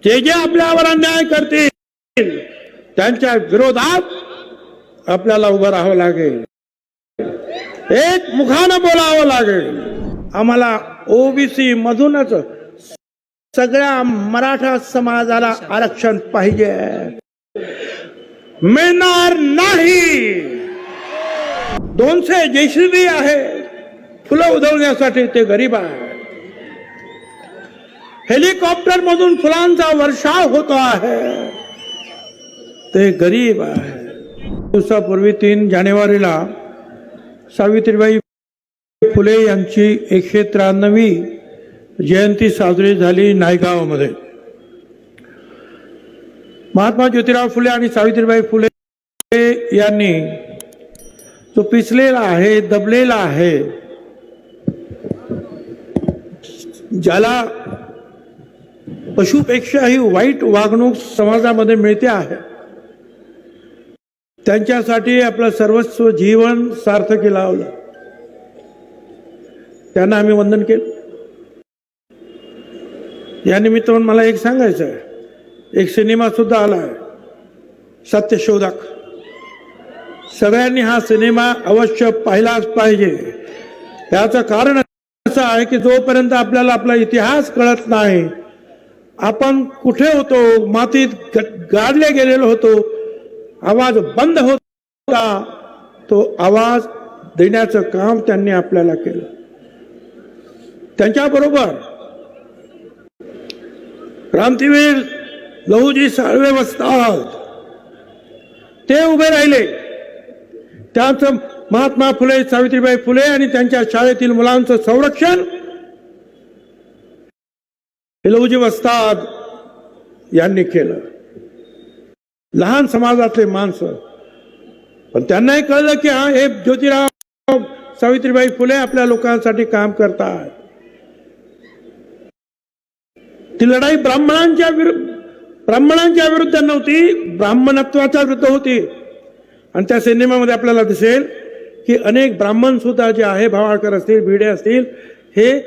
जे जे आपल्यावर अन्याय करतील त्यांच्या विरोधात आपल्याला उभं राहावं लागेल, एक मुखानं बोलावं लागेल। आम्हाला ओबीसी मधूनच सगळ्या मराठा समाजाला आरक्षण पाहिजे, मिळणार नाही। 200 जेसीबी आहे फुलं उधळण्यासाठी, ते गरीब आहे। हेलिकॉप्टर मधून फुलांचा वर्षाव होतो आहे, ते गरीब आहे। दिवसापूर्वी 3 जानेवारीला सावित्रीबाई फुले यांची 193वी जयंती साजरी झाली नायगावमध्ये। महात्मा ज्योतिराव फुले आणि सावित्रीबाई फुले यांनी जो पिचलेला आहे, दबलेला आहे, ज्याला पशुपेक्षाही वाईट वागणूक समाजामध्ये मिळते आहे, त्यांच्यासाठी आपलं सर्वस्व जीवन सार्थकी लावलं। त्यांना आम्ही वंदन केलं। या निमित्तानं मला एक सांगायचं आहे, एक सिनेमा सुद्धा आला आहे, सत्यशोधक। सगळ्यांनी हा सिनेमा अवश्य पाहिलाच पाहिजे। त्याचं कारण असं आहे की जोपर्यंत आपल्याला आपला इतिहास कळत नाही, आपण कुठे होतो, मातीत गाडले गेलेलो होतो, आवाज बंद होता, तो आवाज देण्याचं काम त्यांनी आपल्याला केलं। त्यांच्याबरोबर क्रांतीवीर लहुजी साळवे वस्ताद ते उभे राहिले। त्यांचं महात्मा फुले, सावित्रीबाई फुले आणि त्यांच्या शाळेतील मुलांचं संरक्षण लहुजी वस्ताद यांनी केलं। लहान समाजातले माणसं, पण त्यांनाही कळलं की हा हे ज्योतिराव सावित्रीबाई फुले आपल्या लोकांसाठी काम करतात। ती लढाई ब्राह्मणांच्या विरुद्ध नव्हती, ब्राह्मणत्वाच्या विरुद्ध होती। आणि त्या सिनेमामध्ये आपल्याला दिसेल की अनेक ब्राह्मण सुद्धा जे आहे, भावाळकर असतील, भिडे असतील, हे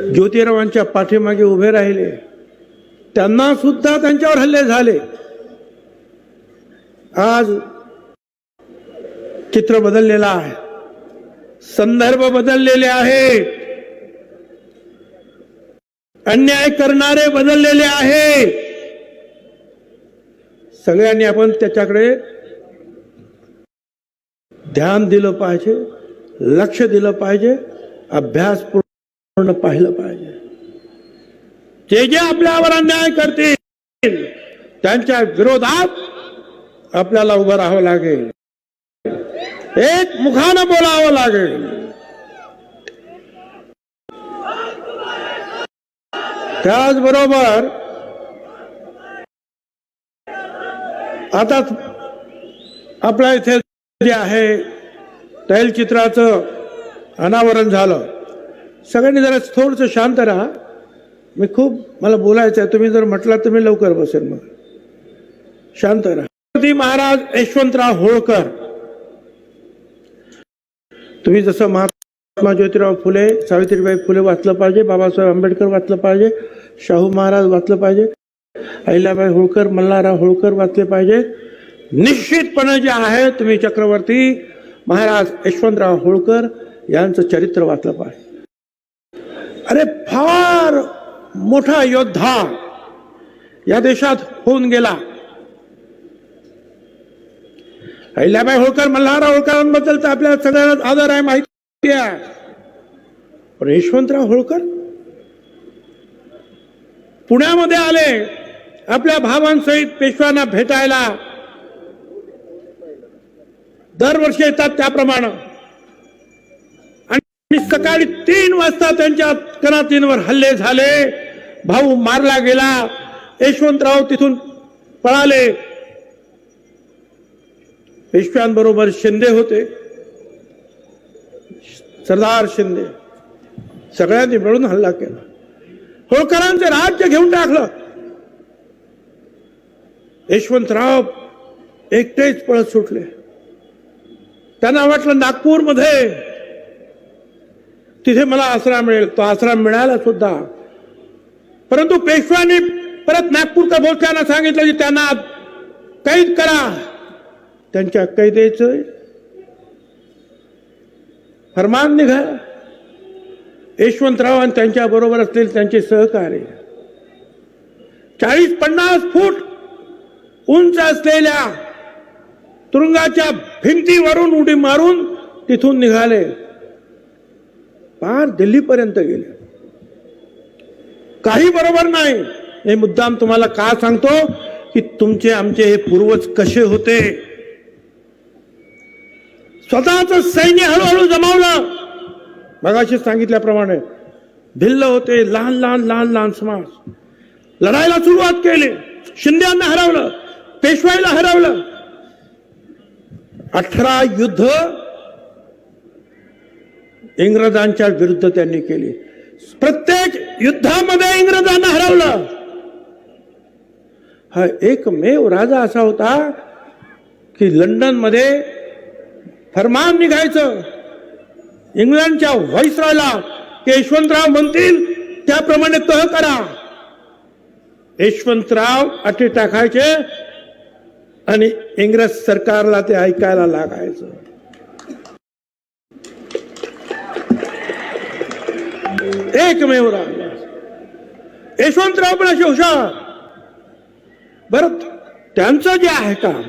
ज्योतिरावांच्या पाठीमागे उभे राहिले। त्यांना सुद्धा त्यांच्यावर हल्ले झाले। आज चित्र बदललेलं आहे, संदर्भ बदललेले आहेत, अन्याय करणारे बदललेले आहे। सगळ्यांनी आपण त्याच्याकडे ध्यान दिलं पाहिजे, लक्ष दिलं पाहिजे, अभ्यास पूर्ण पाहिलं पाहिजे। जे जे आपल्यावर अन्याय करतील त्यांच्या विरोधात आपल्याला उभं राहावं लागेल, एक मुखानं बोलावं लागेल। त्याचबरोबर आता आपल्या इथे जे आहे तैलचित्राचं अनावरण झालं। सगळ्यांनी जरा थोडंसं शांत राहा, मला बोलायचं आहे। तुम्ही जर म्हटलं तर मी लवकर बसेल, मग शांत राहा। महाराज यशवंतराव होळकर, तुम्ही जसं महात्मा ज्योतिराव फुले, सावित्रीबाई फुले वाचलं पाहिजे, बाबासाहेब आंबेडकर वाचलं पाहिजे, शाहू महाराज वाचलं पाहिजे, अहिल्याबाई होळकर, मल्हारराव होळकर वाचले पाहिजे, निश्चितपणे जे आहे तुम्ही चक्रवर्ती महाराज यशवंतराव होळकर यांचं चरित्र वाचलं पाहिजे। अरे फार मोठा योद्धा या देशात होऊन गेला। अहिल्याबाई होळकर, मल्हारराव होळकरांबद्दल तर आपल्याला सगळ्यांना आदर आहे, माहिती आहे। पण यशवंतराव होळकर पुण्यामध्ये आले आपल्या भावांसहित पेशव्यांना भेटायला, दरवर्षी येतात त्याप्रमाणे, आणि सकाळी 3 वाजता त्यांच्या कनातींवर हल्ले झाले, भाऊ मारला गेला, यशवंतराव तिथून पळाले। पेशव्यांबरोबर शिंदे होते, सरदार शिंदे, सगळ्यांनी मिळून हल्ला केला, होळकरांचे राज्य घेऊन टाकलं। यशवंतराव एकटेच पळत सुटले। त्यांना वाटलं नागपूरमध्ये तिथे मला आसरा मिळेल, तो आसरा मिळाला सुद्धा, परंतु पेशव्यांनी परत नागपूरकर भोसल्यांना सांगितलं की त्यांना कैद करा. त्यांच्या कैदेचं फरमान निघालं. यशवंतराव आणि त्यांच्या बरोबर असलेले त्यांचे सहकारी 40-50 फूट उंच असलेल्या तुरुंगाच्या भिंतीवरून उडी मारून तिथून निघाले, पार दिल्लीपर्यंत गेले. काही बरोबर नाही. हे मुद्दाम तुम्हाला का सांगतो की तुमचे आमचे हे पूर्वज कसे होते. स्वतःच सैन्य हळूहळू जमावलं. मगाशी सांगितल्याप्रमाणे भिल्ल होते, लहान लहान लहान लहान समाज लढायला सुरुवात केली. शिंद्यांना हरवलं, पेशवाईला हरवलं. 18 युद्ध इंग्रजांच्या विरुद्ध त्यांनी केली. प्रत्येक युद्धामध्ये इंग्रजांना हरवलं. हा एकमेव राजा असा होता की लंडन मध्ये फरमान निघायचं इंग्लंडच्या व्हाईसरॉयला की यशवंतराव म्हणतील त्याप्रमाणे तह करा. यशवंतराव अटी टाकायचे आणि इंग्रज सरकारला ते ऐकायला लागायचं. एकमेव राजा यशवंतराव पण असे हुशार. बरं, त्यांचं जे आहे काम,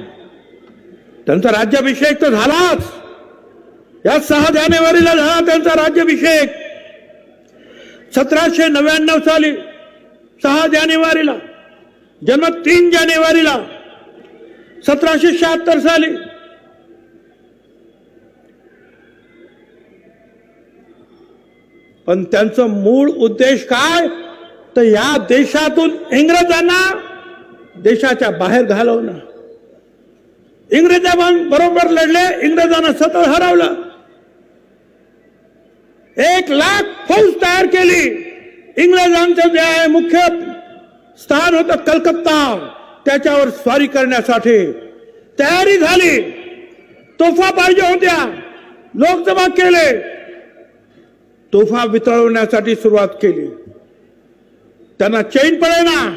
त्यांचा राज्याभिषेक तर झालाच. या 6 जानेवारीला झाला त्यांचा राज्याभिषेक. 1799 साली 6 जानेवारीला, जन्म 3 जानेवारीला 1776 साली. पण त्यांचं मूळ उद्देश काय, तर या देशातून इंग्रजांना देशाच्या बाहेर घालवणं. इंग्रजांबरोबर लढले, इंग्रजांना सतत हरवलं. 1 लाख फौज तयार केली. इंग्रजांचं जे आहे मुख्य स्थान होतं कलकत्ता, त्याच्यावर स्वारी करण्यासाठी तयारी झाली. तोफा पाहिजे होत्या, लोक जमा केले. तोफा वितळवण्यासाठी सुरुवात केली. त्यांना चैन पडेना.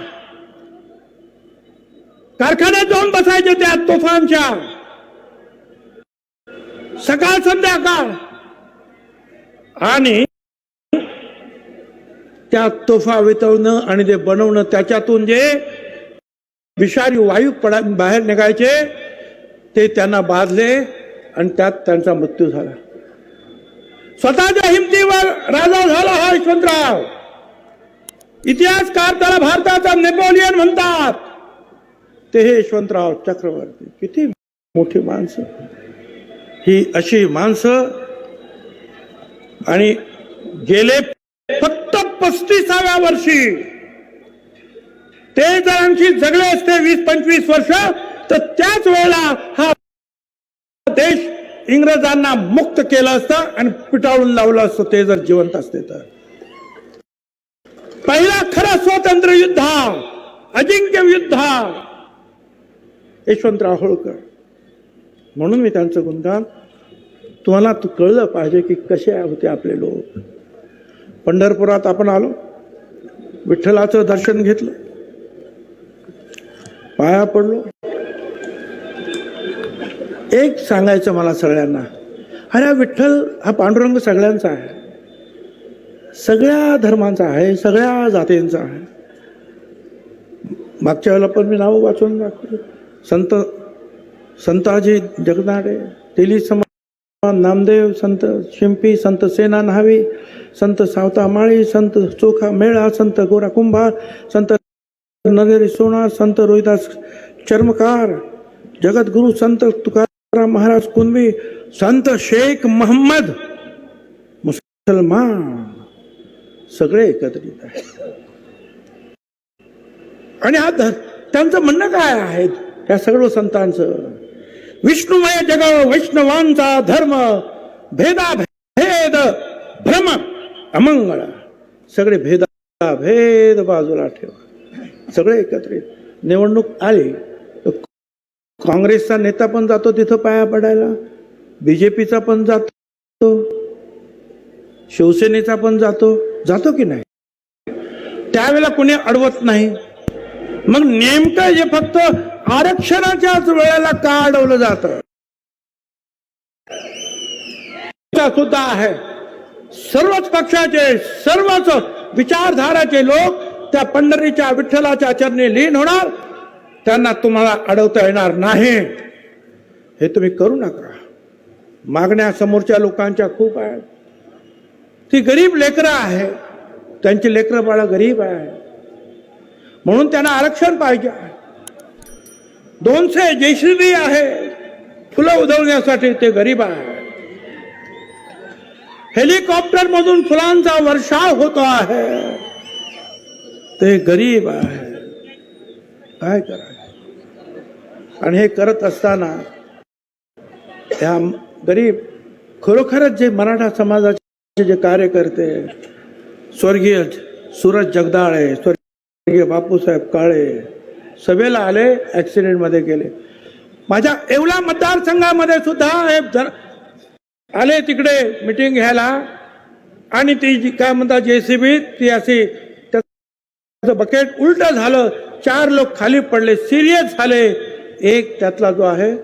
कारखान्यात जाऊन बसायचे त्या तोफांच्या, सकाळ संध्याकाळ. आणि त्या तोफा वितळणं आणि ते बनवणं, त्याच्यातून जे विषारी वायू बाहेर निघायचे ते त्यांना बाधले आणि त्यात त्यांचा मृत्यू झाला. स्वतःच्या हिमतीवर राजा झाला हा यशवंतराव. इतिहासकार त्याला भारताचा नेपोलियन म्हणतात. ते हे यशवंतराव चक्रवर्ती. किती मोठी माणसं ही, अशी माणसं. आणि गेले फक्त 35व्या वर्षी ते जर आणखी जगले असते 20-25 वर्ष, तर त्याच वेळेला हा देश इंग्रजांना मुक्त केलं असतं आणि पिटाळून लावलं असतं ते जर जिवंत असते तर. पहिला खरा स्वातंत्र्य युद्ध, अजिंक्य युद्ध यशवंतराव होळकर. म्हणून मी त्यांचं गुणगान, तुम्हाला कळलं पाहिजे की कसे होते आपले लोक. पंढरपुरात आपण आलो, विठ्ठलाचं दर्शन घेतलं, पाया पडलो. एक सांगायचं मला सगळ्यांना, अरे विठ्ठल हा पांडुरंग सगळ्यांचा आहे, सगळ्या धर्मांचा आहे, सगळ्या जातींचा आहे. मागच्या वेळेला पण मी नाव वाचून दाखवलं. संताजी जगनाडे, तेली समान नामदेव, संत शिंपी, संत सेना न्हावी, संत सावता माळी, संत चोखा मेळा, संत गोरा कुंभार, संत नरेरी सोना, संत रोहिदास चर्मकार, जगद्गुरु संत तुकाराम महाराज कुणबी, संत शेख मोहम्मद मुसलमान, सगळे एकत्रित आहेत. आणि हा त्यांचं म्हणणं काय आहे त्या सगळं संतांचं, विष्णुमय जग वैष्णवांचा धर्म, भेदा भेद भ्रम अमंगळ, सगळे भेदा भेद बाजूला ठेवा, सगळे एकत्रित. निवडणूक आली काँग्रेसचा नेता पण जातो तिथं पाया पडायला, बीजेपीचा पण जातो, शिवसेनेचा पण जातो की नाही? त्यावेळेला कोणी अडवत नाही. मग नेमकं जे फक्त आरक्षणाच्याच वेळेला का अडवलं जातं सुद्धा आहे. सर्वच पक्षाचे सर्वच विचारधाराचे लोक त्या पंढरीच्या विठ्ठलाच्या चरणी लीन होणार. त्यांना तुम्हाला अडवता येणार नाही. हे तुम्ही करू नका. मागण्या समोरच्या लोकांच्या खूप आहेत. ती गरीब लेकरं आहे, त्यांची लेकरं बाळा गरीब आहे म्हणून त्यांना आरक्षण पाहिजे. 200 JCB आहे फुलं उधळण्यासाठी, ते गरीब आहे. हेलिकॉप्टर मधून फुलांचा वर्षाव होतो आहे, ते गरीब आहे. काय करायचं? आणि हे करत असताना ह्या गरीब खरोखरच जे मराठा समाजाचे जे कार्यकर्ते, स्वर्गीय सूरज जगदाळे, स्वर्गीय बापूसाहेब काळे सभेला आले, ऍक्सिडेंट मध्ये गेले. माझ्या येवला मतदारसंघामध्ये सुद्धा हे आले तिकडे मीटिंग घ्यायला. आणि ती जी काय म्हणतात JCB, ती अशी त्याचं बकेट उलट झालं. 4 लोक खाली पडले, सिरियस झाले. एक त्यातला जो आहे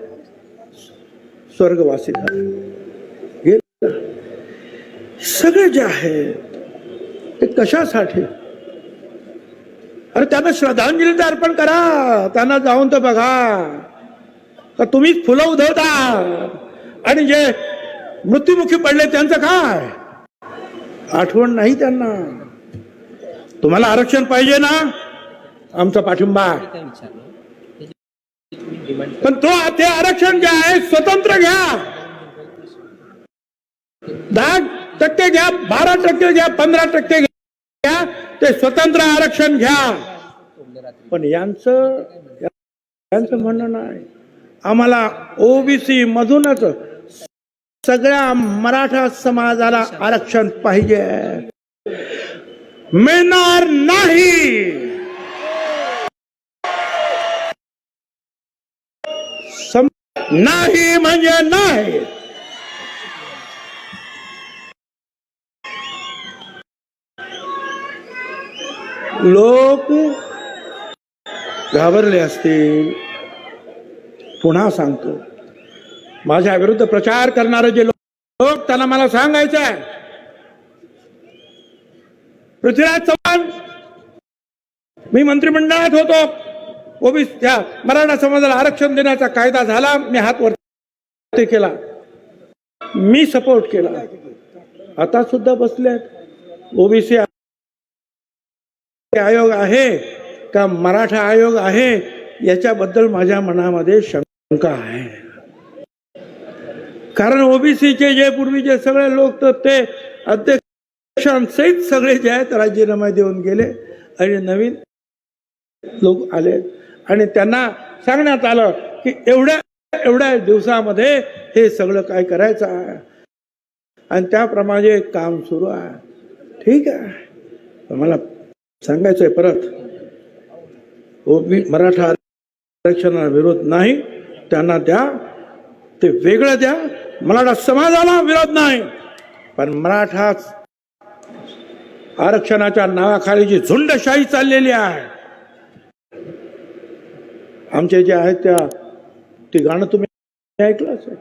स्वर्गवासी झाले. सगळे जे आहे ते कशासाठी? अरे त्यांना श्रद्धांजली तर अर्पण करा. त्यांना जाऊन तर बघा का तुम्हीच फुलं उधळता. आणि जे मृत्युमुखी पडले त्यांचं काय आठवण नाही त्यांना. तुम्हाला आरक्षण पाहिजे ना, आमचा पाठिंबा. पण ते आरक्षण जे आहे स्वतंत्र घ्या. 10% घ्या, 12% घ्या, 15% घ्या, ते स्वतंत्र आरक्षण घ्या. पण यांचं म्हणणं नाही. आम्हाला OBC मधूनच सगळ्या मराठा समाजाला आरक्षण पाहिजे. मिळणार नाही. नाही म्हणजे नाही. लोक घाबरले असतील. पुन्हा सांगतो, माझ्या विरुद्ध प्रचार करणारे जे लोक, त्यांना मला सांगायचं आहे, पृथ्वीराज चव्हाण, मी मंत्रिमंडळात होतो, OBC त्या मराठा समाजाला आरक्षण देण्याचा कायदा झाला, मी हात वरती केला, मी सपोर्ट केला. आता सुद्धा बसले. OBC आयोग आहे का मराठा आयोग आहे याच्याबद्दल माझ्या मनामध्ये शंका आहे. कारण OBCचे जे पूर्वीचे सगळे लोक तर ते अध्यक्षांसहित सगळे जे आहेत राजीनामा देऊन गेले आणि नवीन लोक आले. आणि त्यांना सांगण्यात आलं की एवढ्या दिवसामध्ये हे सगळं काय करायचं आहे. आणि त्याप्रमाणे काम सुरू आहे. ठीक आहे. मला सांगायचंय परत, मराठा आरक्षणाला विरोध नाही. त्यांना द्या, ते वेगळं द्या. मराठा समाजाला विरोध नाही. पण मराठा आरक्षणाच्या नावाखाली जी झुंडशाही चाललेली आहे, आमचे जे आहेत ते गाणं तुम्ही ऐकलं असेल.